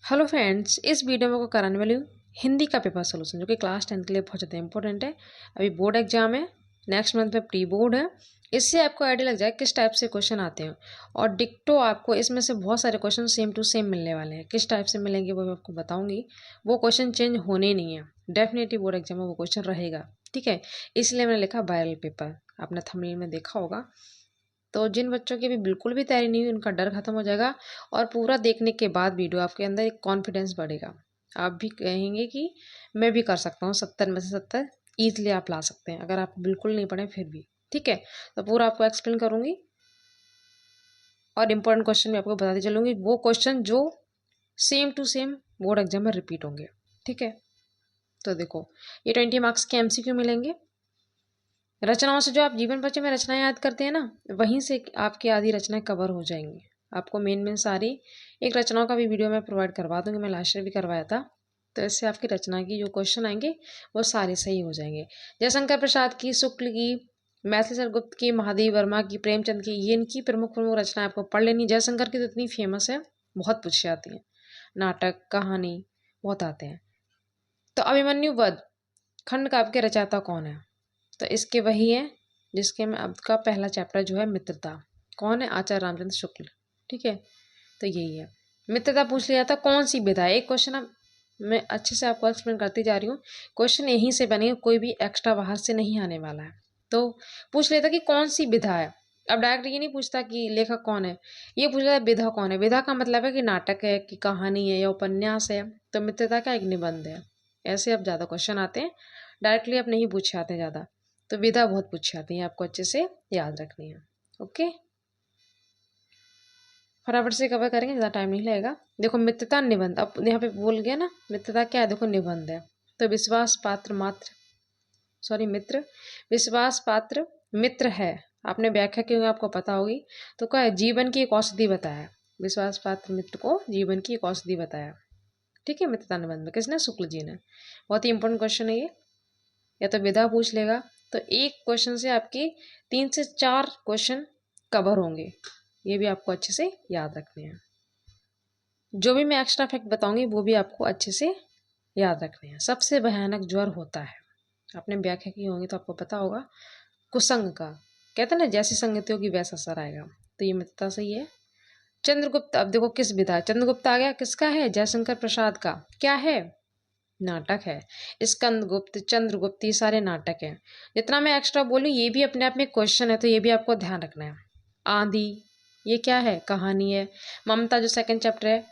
Hello friends, इस video में को कराने वाली हूँ हिंदी का पेपर सोल्यूशन, जो कि क्लास 10 के लिए बहुत ज़्यादा इंपॉर्टेंट है। अभी बोर्ड एग्जाम है, नेक्स्ट मंथ में प्री बोर्ड है। इससे आपको आइडिया लग जाए किस टाइप से क्वेश्चन आते हैं, और डिक्टो आपको इसमें से बहुत सारे क्वेश्चन सेम टू सेम मिलने वाले हैं। किस टाइप से मिलेंगे वो मैं आपको बताऊँगी। वो क्वेश्चन चेंज होने नहीं है, डेफिनेटली बोर्ड एग्जाम में वो क्वेश्चन रहेगा। ठीक है, इसलिए मैंने लिखा वायरल पेपर। आपने थंबनेल में देखा होगा। तो जिन बच्चों की भी बिल्कुल भी तैयारी नहीं हुई, उनका डर खत्म हो जाएगा, और पूरा देखने के बाद वीडियो आपके अंदर एक कॉन्फिडेंस बढ़ेगा। आप भी कहेंगे कि मैं भी कर सकता हूँ, 70 में से 70 ईजिली आप ला सकते हैं, अगर आप बिल्कुल नहीं पढ़े फिर भी। ठीक है, तो पूरा आपको एक्सप्लेन करूँगी, और इम्पोर्टेंट क्वेश्चन भी आपको बताती चलूँगी, वो क्वेश्चन जो same to same board exam में रिपीट होंगे। ठीक है, तो देखो, ये 20 मार्क्स के MCQ मिलेंगे। रचनाओं से जो आप जीवन परिचय में रचनाएं याद करते हैं ना, वहीं से आपकी आधी रचनाएं कवर हो जाएंगी। आपको मेन सारी एक रचनाओं का भी वीडियो मैं प्रोवाइड करवा दूंगी, मैं लास्ट ईयर भी करवाया था। तो इससे आपकी रचना की जो क्वेश्चन आएंगे वो सारे सही हो जाएंगे। जयशंकर प्रसाद की, शुक्ल की, मैथिली शरण गुप्त की, महादेवी वर्मा की, प्रेमचंद की, ये इनकी प्रमुख प्रमुख रचनाएं आपको पढ़ लेनी। जयशंकर की तो इतनी फेमस है, बहुत पूछी जाती हैं, नाटक कहानी बहुत आते हैं। तो अभिमन्यु वध खंड काव्य के रचयिता कौन है? तो इसके वही है जिसके में अब का पहला चैप्टर जो है मित्रता। कौन है? आचार्य रामचंद्र शुक्ल। ठीक है, तो यही है। मित्रता पूछ लिया था कौन सी विधा है। एक क्वेश्चन अब मैं अच्छे से आपको एक्सप्लेन करती जा रही हूँ। क्वेश्चन यहीं से बनेगा, कोई भी एक्स्ट्रा बाहर से नहीं आने वाला है। तो पूछ लेता कि कौन सी विधा है। अब डायरेक्ट ये नहीं पूछता कि लेखक कौन है, ये पूछ लेता विधा कौन है। विधा का मतलब है कि नाटक है, कि कहानी है, या उपन्यास है। तो मित्रता का एक निबंध है। ऐसे अब ज़्यादा क्वेश्चन आते हैं, डायरेक्टली अब नहीं पूछे आते ज़्यादा। तो विधा बहुत पूछी आती है, आपको अच्छे से याद रखनी है। ओके, फटाफट से कवर करेंगे, ज़्यादा टाइम नहीं लगेगा। देखो, मित्रता निबंध, अब यहाँ पे बोल गया ना मित्रता क्या है। देखो, निबंध है तो विश्वास पात्र मित्र विश्वास पात्र मित्र है। आपने व्याख्या की होगी, आपको पता होगी। तो क्या है? जीवन की एक औषधि बताया। विश्वास पात्र मित्र को जीवन की एक औषधि बताया। ठीक है, मित्रता निबंध में किसने? शुक्ल जी ने। बहुत ही इंपॉर्टेंट क्वेश्चन है ये। या तो विधा पूछ लेगा, तो एक क्वेश्चन से आपके 3 से 4 क्वेश्चन कवर होंगे। ये भी आपको अच्छे से याद रखने हैं। जो भी मैं एक्स्ट्रा फैक्ट बताऊंगी वो भी आपको अच्छे से याद रखने हैं। सबसे भयानक ज्वर होता है, आपने व्याख्या की होंगी तो आपको पता होगा, कुसंग का। कहते हैं ना, जैसी संगति होगी वैसा असर आएगा। तो ये मित्रता सही है। चंद्रगुप्त, अब देखो किस विधा। चंद्रगुप्त आ गया, किसका है? जयशंकर प्रसाद का। क्या है? नाटक है। स्कंदगुप्त, चंद्रगुप्त, ये सारे नाटक हैं। जितना मैं एक्स्ट्रा बोलूँ ये भी अपने आप में क्वेश्चन है, तो ये भी आपको ध्यान रखना है। आंधी, ये क्या है? कहानी है। ममता जो सेकंड चैप्टर है,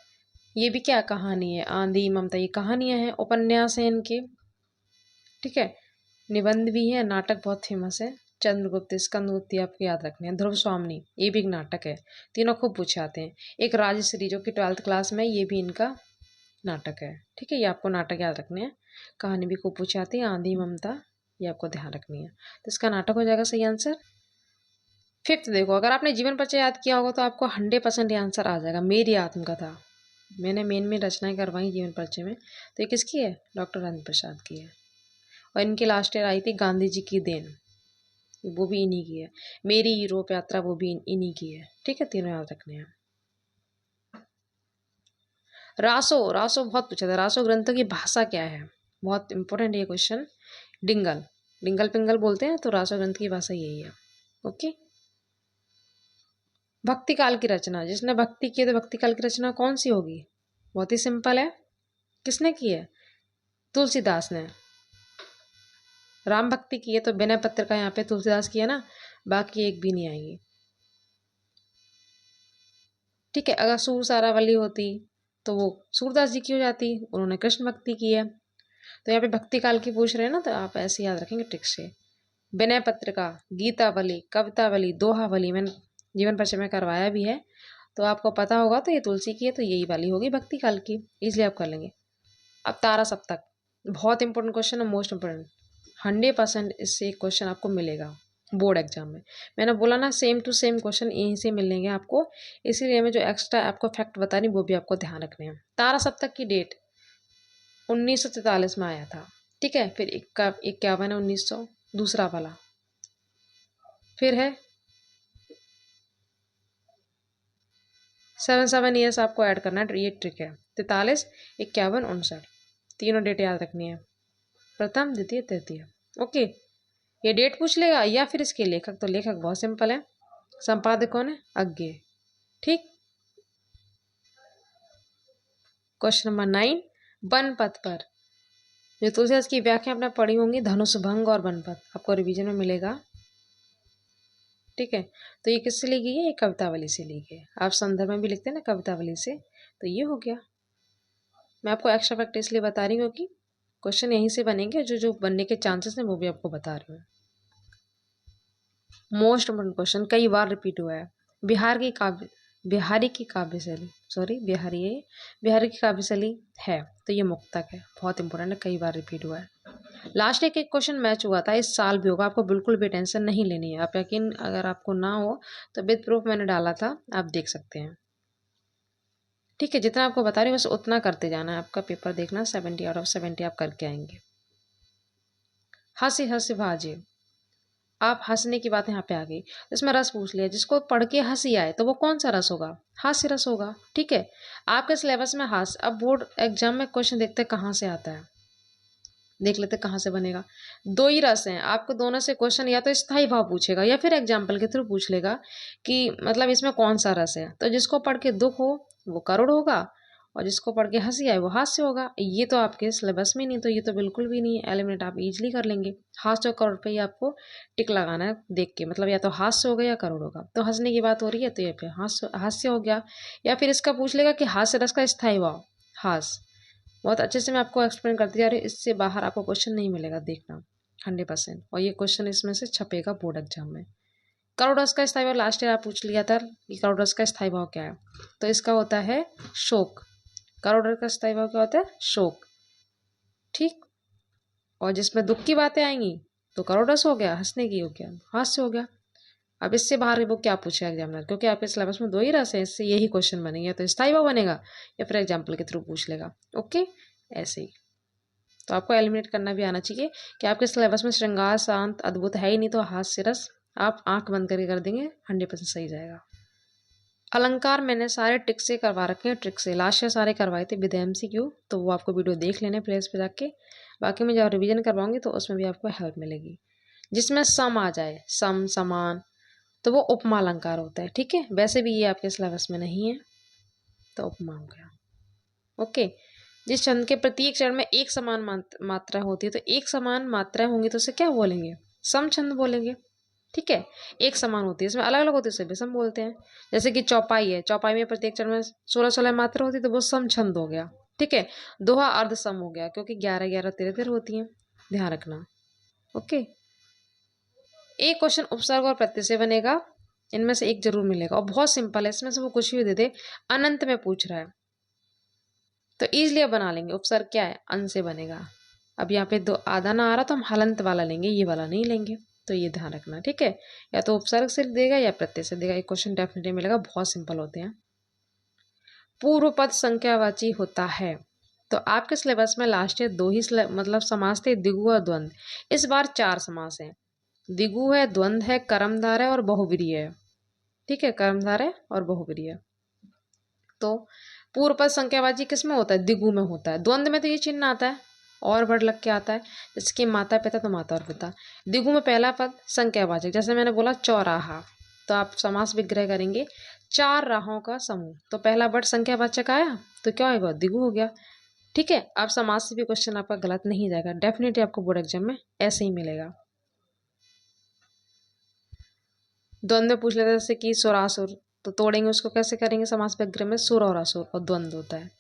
ये भी क्या? कहानी है। आंधी, ममता, ये कहानियां हैं, उपन्यास हैं इनके। ठीक है, निबंध भी है, नाटक बहुत फेमस है। चंद्रगुप्त, स्कंदगुप्त, आपको याद रखने हैं। ध्रुव स्वामिनी, ये भी एक नाटक है। तीनों खूब पूछे आते हैं। एक राजश्री जो कि 12th क्लास में, ये भी इनका नाटक है। ठीक है, ये आपको नाटक याद रखने हैं। कहानी भी खूब पूछी आती है, आंधी, ममता, ये आपको ध्यान रखनी है। तो इसका नाटक हो जाएगा सही आंसर। फिफ्थ देखो, अगर आपने जीवन परिचय याद किया होगा तो आपको 100% ये आंसर आ जाएगा। मेरी आत्मकथा, मैंने मेन रचनाएं करवाई जीवन परिचय में। तो ये किसकी है? डॉक्टर राजेंद्र प्रसाद की है। और इनकी लास्ट ईयर आई थी गांधी जी की देन, वो भी इन्हीं की है। मेरी यूरोप यात्रा, वो भी इन्हीं की है। ठीक है, तीनों याद रखने हैं। रासो, रासो बहुत पूछा था। रासो ग्रंथों की भाषा क्या है? बहुत इंपॉर्टेंट ये क्वेश्चन। डिंगल, डिंगल पिंगल बोलते हैं, तो रासो ग्रंथ की भाषा यही है। ओके, भक्ति काल की रचना, जिसने भक्ति की है तो भक्ति काल की रचना कौन सी होगी? बहुत ही सिंपल है। किसने की है? तुलसीदास ने। राम भक्ति की है तो विनय पत्र का यहाँ पे तुलसीदास की है ना, बाकी एक भी नहीं आएंगी। ठीक है, अगर सूर सारावली होती तो वो सूरदास जी की हो जाती, उन्होंने कृष्ण भक्ति की है। तो यहाँ पे भक्ति काल की पूछ रहे हैं ना, तो आप ऐसे याद रखेंगे ट्रिक से। विनय पत्रिका, गीतावली, कवितावली, दोहावली, मैंने जीवन परिचय में करवाया भी है, तो आपको पता होगा। तो ये तुलसी की है, तो यही वाली होगी भक्ति काल की, इसलिए आप कर लेंगे। अब तारा सप्तक, बहुत इंपॉर्टेंट क्वेश्चन है, मोस्ट इंपॉर्टेंट। 100% इससे एक क्वेश्चन आपको मिलेगा बोर्ड एग्जाम में। मैंने बोला ना, सेम टू सेम क्वेश्चन यहीं से मिलेंगे आपको, इसीलिए मैं जो एक्स्ट्रा आपको फैक्ट बता रही वो भी आपको ध्यान रखने हैं। तारा सप्तक की डेट 1943 में आया था। ठीक है, फिर 51 है 1900, दूसरा वाला। फिर है 7 7 ईयर्स आपको ऐड करना है, ये ट्रिक है। 43, 51, 59, तीनों डेट याद रखनी है, प्रथम द्वितीय तृतीय। ओके, ये डेट पूछ लेगा या फिर इसके लेखक, तो लेखक बहुत सिंपल है, संपादक कौन है, अज्ञे। ठीक। क्वेश्चन नंबर 9, बनपथ पर। जो तुलसीदास की व्याख्या आपने पढ़ी होंगी, धनुष भंग और बनपथ, आपको रिवीजन में मिलेगा। ठीक है, तो ये किससे ली गई है, ये कवितावली से ली गई है। आप संदर्भ में भी लिखते हैं ना कवितावली से, तो ये हो गया। मैं आपको एक्स्ट्रा प्रैक्टिस लिए बता रही हूँ कि क्वेश्चन यहीं से बनेंगे, जो जो बनने के चांसेस हैं वो भी आपको बता रही हूँ। मोस्ट इम्पोर्टेंट क्वेश्चन, कई बार रिपीट हुआ है। बिहारी की काव्यशैली है, तो ये मुक्तक है, बहुत इंपॉर्टेंट है, कई बार रिपीट हुआ है। लास्ट एक क्वेश्चन मैच हुआ था, इस साल भी होगा, आपको बिल्कुल भी टेंशन नहीं लेनी है। आप यकीन अगर आपको ना हो तो विद प्रूफ मैंने डाला था, आप देख सकते हैं। ठीक है, जितना आपको बता रही हूँ बस उतना करते जाना है, आपका पेपर देखना 70 आउट ऑफ 70 आप करके आएंगे। हंसी हंसी भाजे, आप हंसने की बात यहाँ पे आ गई, इसमें रस पूछ लिया, जिसको पढ़ के हंसी आए तो वो कौन सा रस होगा, हास्य रस होगा। ठीक है, आपके सिलेबस में हास्य, अब बोर्ड एग्जाम में क्वेश्चन देखते कहाँ से आता है, देख लेते कहाँ से बनेगा। दो ही रस हैं, आपको दोनों से क्वेश्चन या तो स्थाई भाव पूछेगा या फिर एग्जाम्पल के थ्रू पूछ लेगा कि मतलब इसमें कौन सा रस है। तो जिसको पढ़ के दुख हो वो करुण होगा, और जिसको पढ़ के हंसी आए वो हास्य होगा। ये तो आपके सिलेबस में नहीं, तो ये तो बिल्कुल भी नहीं है, एलिमिनेट आप इजीली कर लेंगे। हास्य और करुण पे ही आपको टिक लगाना है देख के, मतलब या तो हास्य होगा या करुण होगा। तो हंसने की बात हो रही है तो ये पे हास्य हो गया, या फिर इसका पूछ लेगा कि हास्य रस का स्थायी भाव हास्य। बहुत अच्छे से मैं आपको एक्सप्लेन करती जा रही हूँ, इससे बाहर आपको क्वेश्चन नहीं मिलेगा, देखना 100%। और ये क्वेश्चन इसमें से छपेगा बोर्ड एग्जाम में। करोड़ रस का स्थायी भाव लास्ट ईयर आप पूछ लिया था कि करोड़ रस का स्थायी भाव क्या है, तो इसका होता है शोक। करोड़ रस का स्थायी भाव क्या होता है, शोक। ठीक, और जिसमें दुख की बातें आएंगी तो करोड़ रस हो गया, हंसने की हो गया, हास्य हो गया। अब इससे बाहर वो क्या पूछेगा एग्जामिनर, क्योंकि आपके सिलेबस में दो ही रस है, इससे यही क्वेश्चन बनेंगे, तो स्थायी भाव बनेगा या फिर एग्जाम्पल के थ्रू पूछ लेगा। ओके, ऐसे ही। तो आपको एलिमिनेट करना भी आना चाहिए कि आपके सिलेबस में श्रृंगार शांत अद्भुत है ही नहीं, तो हास्य रस आप आंख बंद करके कर देंगे, 100% सही जाएगा। अलंकार मैंने सारे ट्रिक से करवा रखे हैं, ट्रिक से लास्ट ईयर सारे करवाए थे विद MCQ, तो वो आपको वीडियो देख लेने प्लेस पे जाके। बाकी मैं जब रिवीजन करवाऊंगी तो उसमें भी आपको हेल्प मिलेगी। जिसमें सम आ जाए, सम समान, तो वो उपमा अलंकार होता है। ठीक है, वैसे भी ये आपके सिलेबस में नहीं है, तो उपमा हो गया। ओके, जिस छंद के प्रत्येक चरण में एक समान मात्रा होती है, तो एक समान मात्राएं होंगी तो उसे क्या बोलेंगे, सम छंद बोलेंगे। ठीक है, एक समान होती है, इसमें अलग अलग होती है उसे विषम बोलते हैं। जैसे कि चौपाई है, चौपाई में प्रत्येक चरण में 16-16 मात्रा होती है, तो वो सम छंद हो गया। ठीक है, दोहा अर्ध सम हो गया, क्योंकि 11-11 13-13 होती है, ध्यान रखना। ओके, एक क्वेश्चन उपसर्ग और प्रत्यय से बनेगा, इनमें से एक जरूर मिलेगा, और बहुत सिंपल है, इसमें से वो कुछ भी दे दे। अनंत में पूछ रहा है तो ईजिली अब बना लेंगे। उपसर्ग क्या है, अन से बनेगा। अब यहाँ पे दो आधा ना आ रहा तो हम हलंत वाला लेंगे, ये वाला नहीं लेंगे, तो ये ध्यान रखना। ठीक है, या तो उपसर्ग से देगा या प्रत्यय से देगा, एक क्वेश्चन डेफिनेटली मिलेगा, बहुत सिंपल होते हैं। पूर्व पद संख्यावाची होता है, तो आपके सिलेबस में लास्ट ईयर दो ही मतलब समास थे, दिगु और द्वंद। इस बार 4 समास हैं, दिगु है, द्वंद है, कर्मधार है और बहुव्रीहि है। ठीक है, कर्मधार है और बहुव्रीहि है। तो पूर्व पद संख्यावाची किस में होता है, दिगु में होता है। द्वंद में तो ये चिन्ह आता है और वर्ड लग के आता है, जैसे कि माता पिता तो माता और पिता। दिगु में पहला पद संख्यावाचक, जैसे मैंने बोला चौराहा, तो आप समास विग्रह करेंगे 4 राहों का समूह, तो पहला वर्ड संख्यावाचक आया तो क्या होगा, दिगु हो गया। ठीक है, अब समास से भी क्वेश्चन आपका गलत नहीं जाएगा, डेफिनेटली आपको बोर्ड एग्जाम में ऐसे ही मिलेगा। द्वंद में पूछ लेते हैं, जैसे कि सुरासुर, तो तोड़ेंगे उसको कैसे करेंगे, समास विग्रह में सुर और असुर और द्वंद होता है।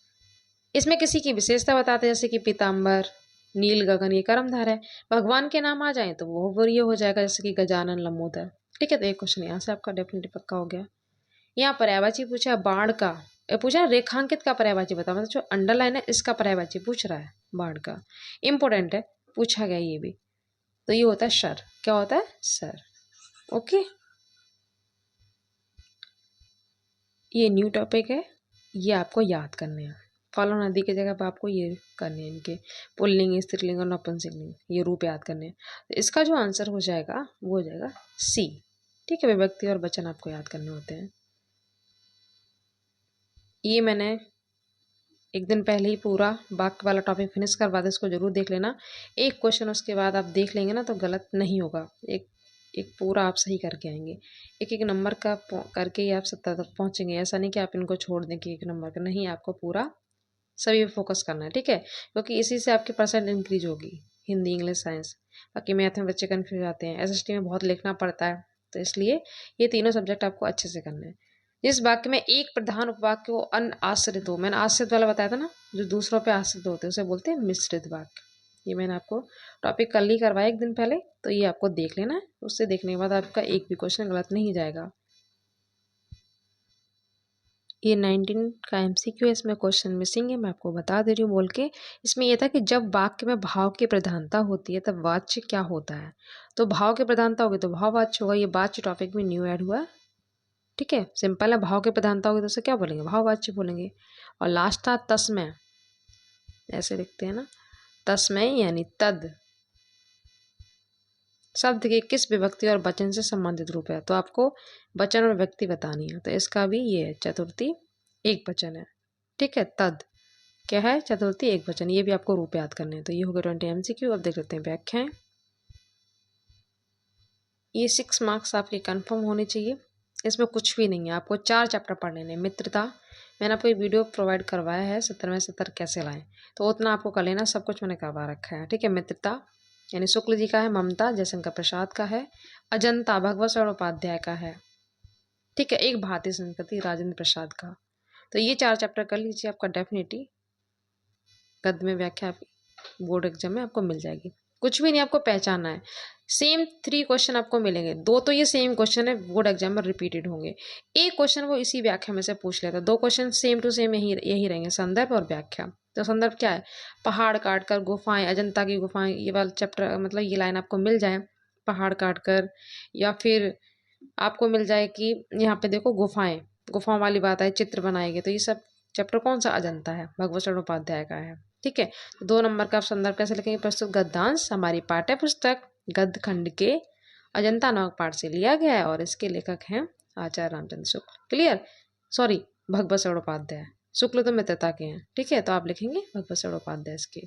इसमें किसी की विशेषता बताते हैं, जैसे कि पीताम्बर, नील गगन, ये कर्मधार है। भगवान के नाम आ जाए तो वो ये हो जाएगा, जैसे कि गजानन लंबोदर। ठीक है, तो एक क्वेश्चन यहाँ से आपका डेफिनेटली पक्का हो गया। यहाँ पर्यायवाची पूछा बाढ़ का, पूछा रेखांकित का पर्यायवाची बता, मतलब जो अंडरलाइन है इसका पर्यायवाची पूछ रहा है, बाढ़ का इंपॉर्टेंट है, पूछा गया ये भी। तो ये होता है सर, क्या होता है, सर। ओके, ये न्यू टॉपिक है, ये आपको याद करने हैं। फॉलो नदी की जगह पर आपको ये करने हैं, इनके पुल्लिंग, स्त्रीलिंग और नपुंसकलिंग, ये रूप याद करने हैं। तो इसका जो आंसर हो जाएगा वो हो जाएगा सी। ठीक है, विभक्ति और वचन आपको याद करने होते हैं। ये मैंने एक दिन पहले ही पूरा वाक्य वाला टॉपिक फिनिश करवा दे, इसको जरूर देख लेना। एक क्वेश्चन उसके बाद आप देख लेंगे ना तो गलत नहीं होगा, एक एक पूरा आप सही करके आएंगे। एक एक नंबर का करके ही आप 70 तक पहुंचेंगे। ऐसा नहीं कि आप इनको छोड़ दें कि एक नंबर का, नहीं, आपको पूरा सभी पे फोकस करना है, ठीक है, क्योंकि इसी से आपकी परसेंट इंक्रीज होगी, हिंदी, इंग्लिश, साइंस। बाकी मैथ में बच्चे कन्फ्यूज आते हैं, एसएसटी में बहुत लिखना पड़ता है, तो इसलिए ये तीनों सब्जेक्ट आपको अच्छे से करने हैं। जिस वाक्य में एक प्रधान उपवाक्य हो अन्य आश्रित हो, मैंने आश्रित वाला बताया था ना, जो दूसरों पे आश्रित होते हैं उसे बोलते हैं मिश्रित वाक्य। ये मैंने आपको टॉपिक कल ही करवाया एक दिन पहले, तो ये आपको देख लेना है। उससे देखने के बाद आपका एक भी क्वेश्चन गलत नहीं जाएगा। ये 19 का एमसीक्यू है, इसमें क्वेश्चन मिसिंग है, मैं आपको बता दे रही हूँ बोल के। इसमें यह था कि जब वाक्य में भाव की प्रधानता होती है तब वाच्य क्या होता है। तो भाव की प्रधानता होगी तो भाववाच्य होगा। ये वाच्य टॉपिक में न्यू ऐड हुआ, ठीक है, सिंपल है। भाव की प्रधानता होगी तो उसे क्या बोलेंगे, भाववाच्य बोलेंगे। और लास्ट था तस्मय, ऐसे लिखते हैं ना, तस्मय यानी तद शब्द के किस विभक्ति और वचन से संबंधित रूप है। तो आपको वचन और व्यक्ति बतानी है, तो इसका भी ये है, चतुर्थी एक वचन है, ठीक है। तद क्या है, चतुर्थी एक वचन। ये भी आपको रूप याद करने हैं। तो ये हो गया 20 एमसीक्यू। अब देख लेते हैं व्याख्याएं। ये 6 मार्क्स आपके कंफर्म होने चाहिए। इसमें कुछ भी नहीं है, आपको 4 चैप्टर पढ़ लेने। मित्रता मैंने आपको एक वीडियो प्रोवाइड करवाया है, 70 में 70 कैसे लाएं, तो उतना आपको कर लेना, सब कुछ मैंने करवा रखा है, ठीक है। मित्रता यानी शुक्ल जी का है, ममता जयशंकर प्रसाद का है, अजंता भगवत शरण उपाध्याय का है, ठीक है, एक भारतीय संस्कृति राजेंद्र प्रसाद का। तो ये 4 चैप्टर कर लीजिए, आपका डेफिनेटली गद्य में व्याख्या बोर्ड एग्जाम में आपको मिल जाएगी। कुछ भी नहीं, आपको पहचानना है। सेम 3 क्वेश्चन आपको मिलेंगे, 2 तो ये सेम क्वेश्चन है, बोर्ड एग्जाम में रिपीटेड होंगे। एक क्वेश्चन वो इसी व्याख्या में से पूछ लेता है, 2 क्वेश्चन सेम टू सेम यही रहेंगे, संदर्भ और व्याख्या। तो संदर्भ क्या है, पहाड़ काट कर गुफाएं, अजंता की गुफाएं, ये वाला चैप्टर, मतलब ये लाइन आपको मिल जाए, पहाड़ काट कर, या फिर आपको मिल जाए कि यहाँ पे देखो गुफाएं, गुफाओं वाली बात है, चित्र बनाएंगे, तो ये सब चैप्टर कौन सा, अजंता है, भगवत शरण उपाध्याय का है, ठीक है। 2 नंबर का आप संदर्भ कैसे लिखेंगे, प्रस्तुत गद्यांश हमारी पाठ्य पुस्तक गद्य खंड के अजंता नामक पाठ से लिया गया है और इसके लेखक हैं आचार्य रामचंद्र शुक्ल। क्लियर, सॉरी, भगवत शरण उपाध्याय, शुक्ल तो मित्रता के हैं, ठीक है। तो आप लिखेंगे भगवत शरण उपाध्याय इसके।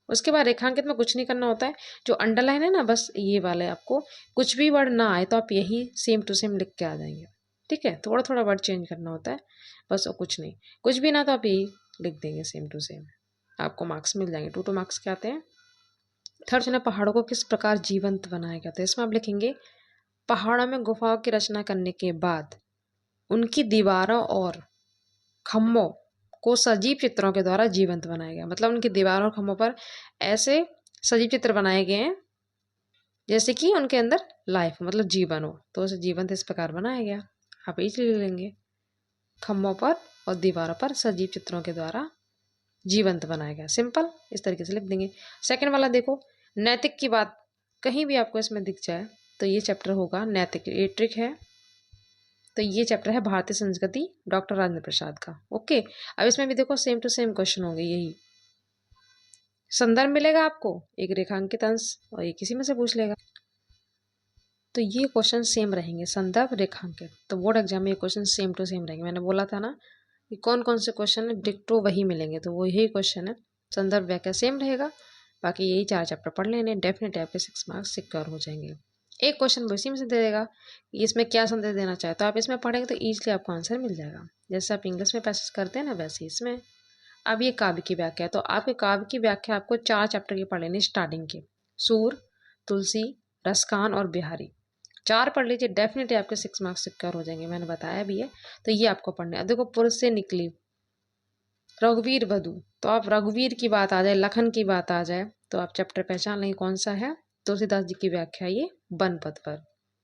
उसके बाद रेखांकित में कुछ नहीं करना होता है, जो अंडरलाइन है ना, बस ये वाले, आपको कुछ भी वर्ड ना आए तो आप यही सेम टू सेम लिख के आ जाएंगे, ठीक है। थोड़ा थोड़ा वर्ड चेंज करना होता है बस, और कुछ नहीं। कुछ भी ना तो आप यही लिख देंगे सेम टू सेम, आपको मार्क्स मिल जाएंगे। 2 मार्क्स के आते हैं। थर्ड जो है, पहाड़ों को किस प्रकार जीवंत बनाया गया था। इसमें आप लिखेंगे पहाड़ों में गुफाओं की रचना करने के बाद उनकी दीवारों और खम्भों को सजीव चित्रों के द्वारा जीवंत बनाया गया। मतलब उनकी दीवारों और खम्भों पर ऐसे सजीव चित्र बनाए गए हैं जैसे कि उनके अंदर लाइफ, मतलब जीवन हो, तो उसे जीवंत इस प्रकार बनाया गया। आप इजीली ले लेंगे, खम्भों पर और दीवारों पर सजीव चित्रों के द्वारा जीवंत बनाया गया, सिंपल इस तरीके से लिख देंगे। सेकंड वाला देखो, नैतिक की बात कहीं भी आपको इसमें दिख जाए तो ये चैप्टर होगा नैतिक, ये ट्रिक है। तो ये चैप्टर है भारतीय संस्कृति डॉक्टर राजेंद्र प्रसाद का, ओके। अब इसमें भी देखो सेम टू सेम क्वेश्चन होंगे, यही संदर्भ मिलेगा आपको, एक रेखांकित अंश, और ये किसी में से पूछ लेगा। तो ये क्वेश्चन सेम रहेंगे, संदर्भ, रेखांकित। तो बोर्ड एग्जाम में ये क्वेश्चन सेम टू सेम रहेंगे। मैंने बोला था ना कि कौन कौन से क्वेश्चन है डिक्टो वही मिलेंगे, तो वो यही क्वेश्चन है। संदर्भ व्याख्या सेम रहेगा, बाकी यही 4 चैप्टर पढ़ लेने, डेफिनेटली आपके 6 मार्क्स सिक्योर हो जाएंगे। एक क्वेश्चन वो इसी में से दे देगा कि इसमें क्या संदेश देना चाहे, तो आप इसमें पढ़ेंगे तो ईजिली आपको आंसर मिल जाएगा। जैसे आप इंग्लिश में पैसेज करते हैं ना, वैसे इसमें। अब ये काव्य की व्याख्या है, तो आपके काव्य की व्याख्या आपको 4 चैप्टर की पढ़ लेनी स्टार्टिंग के, सूर, तुलसी, रसखान और बिहारी। 4 पढ़ लीजिए, डेफिनेटली आपके 6 मार्क्स सिक्योर हो जाएंगे, मैंने बताया भी है। तो ये आपको पढ़ने। अब देखो, पुरुष से निकली रघुवीर वधु, तो आप रघुवीर की बात आ जाए, लखन की बात आ जाए, तो आप चैप्टर पहचान लेंगे कौन सा है। तुलसीदास जी की व्याख्या ये वन पद पर,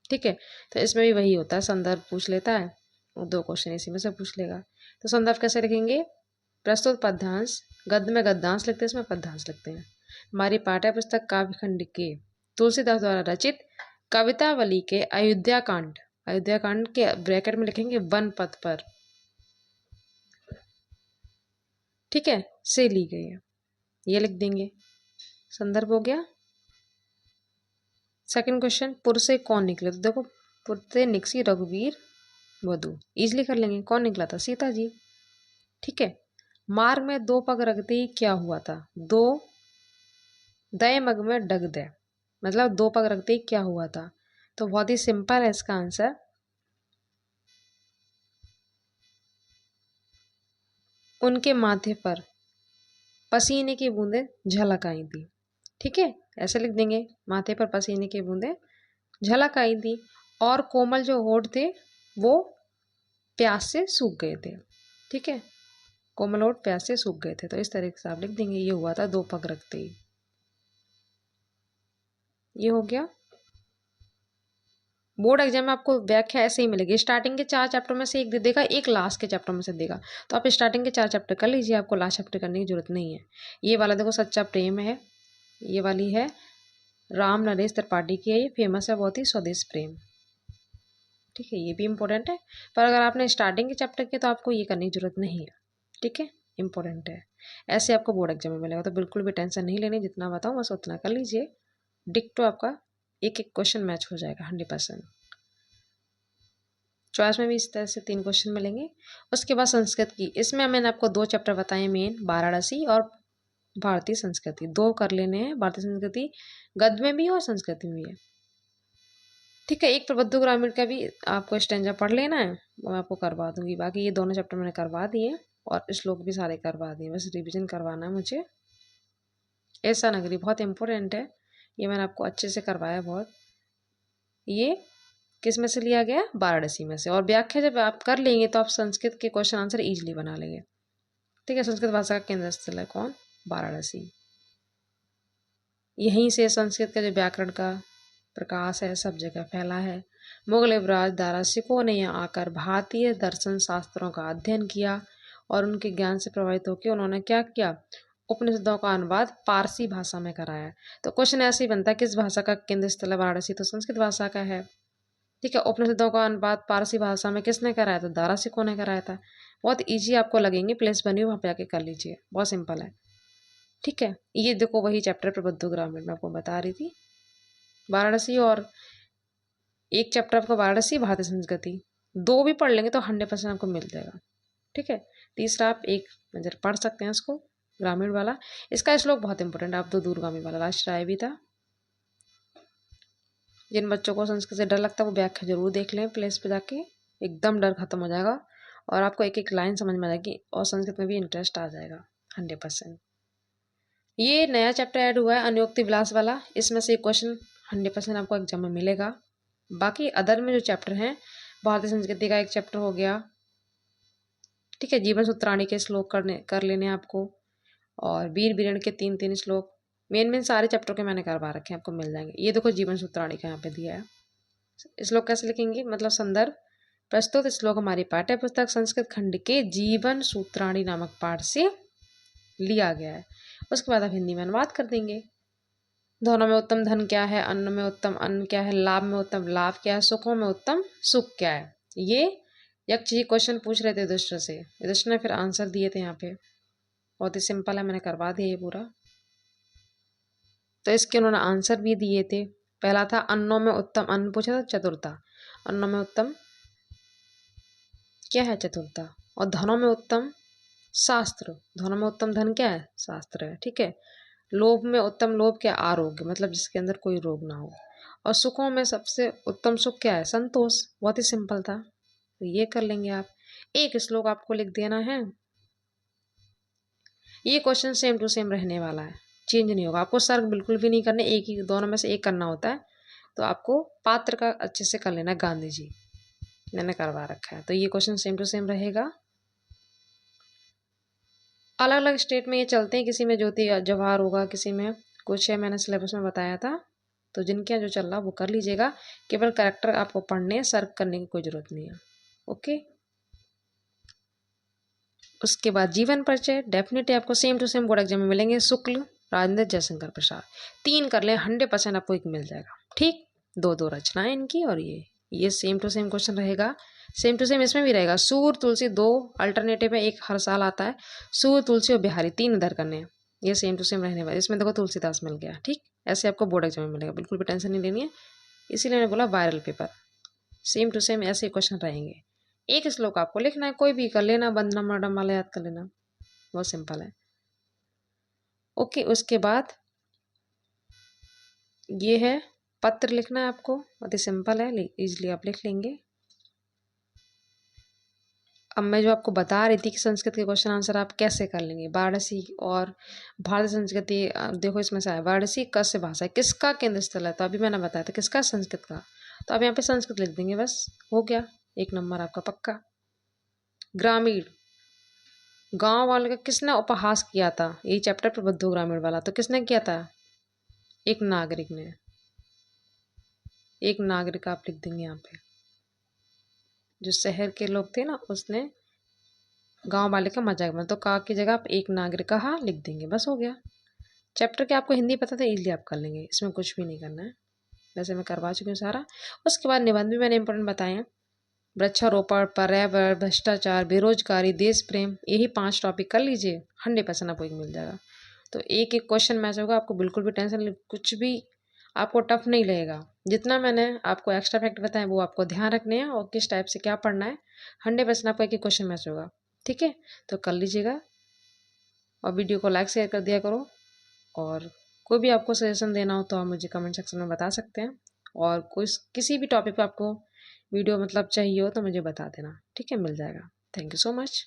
ठीक है। तो इसमें भी वही होता है, संदर्भ पूछ लेता है और 2 क्वेश्चन इसी में से पूछ लेगा। तो संदर्भ कैसे लिखेंगे, प्रस्तुत पद्यांश, गद्य में गद्यांश लिखते हैं, इसमें पद्यांश लिखते हैं। हमारी पाठ्य पुस्तक काव्यखंड के तुलसीदास द्वारा रचित कवितावली के अयोध्या कांड, अयोध्या कांड के ब्रैकेट में लिखेंगे वन पद पर, ठीक है, से ली गई है, ये लिख देंगे। संदर्भ हो गया। सेकंड क्वेश्चन, पुर से कौन निकले, तो देखो पुर से निकसी रघुवीर वधु, इजिली कर लेंगे। कौन निकला था, सीता जी। ठीक है। मार्ग में दो पग रखते ही क्या हुआ था? दो दय मग में डग दे, मतलब दो पग रखते ही क्या हुआ था? तो बहुत ही सिंपल है इसका आंसर, उनके माथे पर पसीने की बूंदें झलक आई थी। ठीक है, ऐसे लिख देंगे, माथे पर पसीने की बूंदें झलक आई थी, और कोमल जो होठ थे वो प्यास से सूख गए थे। ठीक है, कोमल होठ प्यास से सूख गए थे। तो इस तरीके से आप लिख देंगे, ये हुआ था दो पग रखते ही। ये हो गया। बोर्ड एग्जाम में आपको व्याख्या ऐसे ही मिलेगी, स्टार्टिंग के 4 चैप्टर में से एक दे देगा, एक लास्ट के चैप्टर में से देगा। तो आप स्टार्टिंग के 4 चैप्टर कर लीजिए, आपको लास्ट चैप्टर करने की जरूरत नहीं है। ये वाला देखो सच्चा प्रेम है, ये वाली है राम नरेश त्रिपाठी की है, ये फेमस है बहुत ही, स्वदेश प्रेम। ठीक है, ये भी इंपॉर्टेंट है, पर अगर आपने स्टार्टिंग के चैप्टर किया तो आपको ये करने की जरूरत नहीं है। ठीक है, इंपॉर्टेंट है, ऐसे आपको बोर्ड एग्जाम में मिलेगा। तो बिल्कुल भी टेंशन नहीं लेनी, जितना बताऊँ बस उतना कर लीजिए, डिक्टो आपका एक एक क्वेश्चन मैच हो जाएगा 100%। चॉइस में भी इस तरह से 3 क्वेश्चन मिलेंगे। उसके बाद संस्कृत की, इसमें मैंने आपको 2 चैप्टर बताए मेन, वाराणसी और भारतीय संस्कृति, 2 कर लेने हैं। भारतीय संस्कृति गद्य में भी है और संस्कृत में भी है। ठीक है, एक प्रबुद्ध ग्रामीण का भी आपको स्टेंजा पढ़ लेना है, वो मैं आपको करवा दूंगी। बाकी ये दोनों चैप्टर मैंने करवा दिए और श्लोक भी सारे करवा दिए, बस रिविजन करवाना है मुझे। ऐसा नगरी बहुत इंपॉर्टेंट है, ये मैंने आपको अच्छे से करवाया बहुत। ये किस में से लिया गया? वाराणसी में से। और व्याख्या जब आप कर लेंगे तो आप संस्कृत के क्वेश्चन आंसर इजीली बना लेंगे। ठीक है, संस्कृत भाषा का केंद्र स्थल है कौन? वाराणसी। यहीं से संस्कृत का जो व्याकरण का प्रकाश है सब जगह फैला है। मुगल युवराज दारा सिकों ने यहाँ आकर भारतीय दर्शन शास्त्रों का अध्ययन किया और उनके ज्ञान से प्रभावित होकर उन्होंने क्या किया? उपनिषदों का अनुवाद पारसी भाषा में कराया। तो क्वेश्चन ऐसे ही बनता है, किस भाषा का केंद्र स्थल है वाराणसी? तो संस्कृत भाषा का है। ठीक है, उपनिषदों का अनुवाद पारसी भाषा में किसने कराया था? दारा सिकों ने कराया था। बहुत इजी आपको लगेंगे, प्लेस बनी वहाँ पे आके कर लीजिए, बहुत सिंपल है। ठीक है, ये देखो वही चैप्टर प्रबुद्ध ग्रामीण मैं आपको बता रही थी, वाराणसी, और एक चैप्टर आपको वाराणसी भारतीय संस्कृति, 2 भी पढ़ लेंगे तो 100% आपको मिल जाएगा। ठीक है, तीसरा आप एक नज़र पढ़ सकते हैं इसको, ग्रामीण वाला। इसका श्लोक बहुत इंपॉर्टेंट है, आप तो दूरगामी वाला लास्ट राय भी था। जिन बच्चों को संस्कृत से डर लगता है वो व्याख्या जरूर देख लें, प्लेस पे जाके एकदम डर खत्म हो जाएगा और आपको एक एक लाइन समझ में आ जाएगी और संस्कृत में भी इंटरेस्ट आ जाएगा 100%। ये नया चैप्टर ऐड हुआ है अनुयोक्ति विलास वाला, इसमें से क्वेश्चन 100% आपको एग्जाम में मिलेगा। बाकी अदर में जो चैप्टर हैं, भारतीय संस्कृति का एक चैप्टर हो गया। ठीक है, जीवन सूत्राणी के श्लोक कर लेने आपको, और वीर वीरण के 3-3 श्लोक, मेन सारे चैप्टर के मैंने करवा रखे हैं, आपको मिल जाएंगे। ये देखो जीवन सूत्राणी का यहाँ पे दिया है। श्लोक कैसे लिखेंगे? मतलब संदर्भ, प्रस्तुत श्लोक हमारी पाठ्य पुस्तक संस्कृत खंड के जीवन सूत्राणी नामक पाठ से लिया गया है। उसके बाद आप हिंदी में अनुवाद कर देंगे। धनों में उत्तम धन क्या है, अन्न में उत्तम अन्न क्या है, लाभ में उत्तम लाभ क्या है, सुखों में उत्तम सुख क्या है। ये यक्ष जी क्वेश्चन पूछ रहे थे युधिष्ठिर से, युधिष्ठिर ने फिर आंसर दिए थे यहाँ पे, बहुत ही सिंपल है, मैंने करवा दिया ये पूरा। तो इसके उन्होंने आंसर भी दिए थे। पहला था अन्नों में उत्तम अन्न पूछा था, चतुर्था अन्नों में उत्तम क्या है? चतुर्था। और धनों में उत्तम शास्त्र, धनों में उत्तम धन क्या है? शास्त्र है। ठीक है, लोभ में उत्तम लोभ क्या? आरोग्य, मतलब जिसके अंदर कोई रोग ना हो। और सुखों में सबसे उत्तम सुख क्या है? संतोष। बहुत ही सिंपल था, तो ये कर लेंगे आप। एक श्लोक आपको लिख देना है। ये क्वेश्चन सेम टू सेम रहने वाला है, चेंज नहीं होगा। आपको सर्ग बिल्कुल भी नहीं करने, एक ही दोनों में से एक करना होता है। तो आपको पात्र का अच्छे से कर लेना है, गांधी जी मैंने करवा रखा है, तो ये क्वेश्चन सेम टू सेम रहेगा। अलग अलग स्टेट में ये चलते हैं, किसी में ज्योति जवाहर होगा, किसी में कुछ है, मैंने सिलेबस में बताया था। तो जिनके यहाँ जो चल रहा वो कर लीजिएगा, केवल कैरेक्टर आपको पढ़ने, सर्च करने की कोई जरूरत नहीं है। ओके, उसके बाद जीवन परिचय डेफिनेटली आपको same to same board exam में मिलेंगे। शुक्ल, राजेंद्र, जयशंकर प्रसाद, 3 कर ले, 100% आपको एक मिल जाएगा। ठीक, 2-2 रचनाएं इनकी, और ये सेम टू सेम क्वेश्चन रहेगा। सेम टू सेम इसमें भी रहेगा। सूर तुलसी 2 अल्टरनेटिव है, एक हर साल आता है। सूर तुलसी और बिहारी 3 इधर करने हैं, ये सेम टू सेम रहने वाले। इसमें देखो तुलसीदास मिल गया। ठीक, ऐसे आपको बोर्ड एग्जाम में मिलेगा, बिल्कुल भी टेंशन नहीं लेनी है। इसीलिए मैंने बोला viral paper, same to same ऐसे क्वेश्चन रहेंगे। एक श्लोक आपको लिखना है, कोई भी कर लेना, वंदना मैडम वाला याद कर लेना, बहुत सिंपल है। ओके, उसके बाद ये है पत्र लिखना है आपको, बहुत ही सिंपल है, इजीली आप लिख लेंगे। अब मैं जो आपको बता रही थी कि संस्कृत के क्वेश्चन आंसर आप कैसे कर लेंगे, वाराणसी और भारतीय संस्कृति, देखो इसमें से है वाराणसी कस्य भाषा है, किसका केंद्र स्थल है, तो अभी मैंने बताया था किसका, संस्कृत का, तो अब यहाँ पे संस्कृत लिख देंगे, बस हो गया, 1 नंबर आपका पक्का। ग्रामीण, गांव वाले का किसने उपहास किया था, यही चैप्टर प्रबुद्ध ग्रामीण वाला, तो किसने किया था, एक नागरिक ने, एक नागरिक आप लिख देंगे यहाँ पे, जो शहर के लोग थे ना उसने गांव वाले का मजाक बनाया, तो का की जगह आप एक नागरिक कहा लिख देंगे, बस हो गया। चैप्टर के आपको हिंदी पता था, इजीली आप कर लेंगे, इसमें कुछ भी नहीं करना है, वैसे मैं करवा चुकी हूँ सारा। उसके बाद निबंध भी मैंने इंपॉर्टेंट बताए हैं, वृक्षारोपण, पर्यावरण, भ्रष्टाचार, बेरोजगारी, देश प्रेम, यही 5 टॉपिक कर लीजिए, 100% आपको एक मिल जाएगा। तो एक एक क्वेश्चन मैच होगा, आपको बिल्कुल भी टेंशन, कुछ भी आपको टफ नहीं लगेगा। जितना मैंने आपको एक्स्ट्रा फैक्ट बताया वो आपको ध्यान रखने हैं, और किस टाइप से क्या पढ़ना है, 100% आपको एक एक क्वेश्चन मैच होगा, ठीक है। तो कर लीजिएगा, और वीडियो को लाइक शेयर कर दिया करो, और कोई भी आपको सजेशन देना हो तो आप मुझे कमेंट सेक्शन में बता सकते हैं, और कोई किसी भी टॉपिक पर आपको वीडियो मतलब चाहिए हो तो मुझे बता देना, ठीक है, मिल जाएगा। Thank you so much.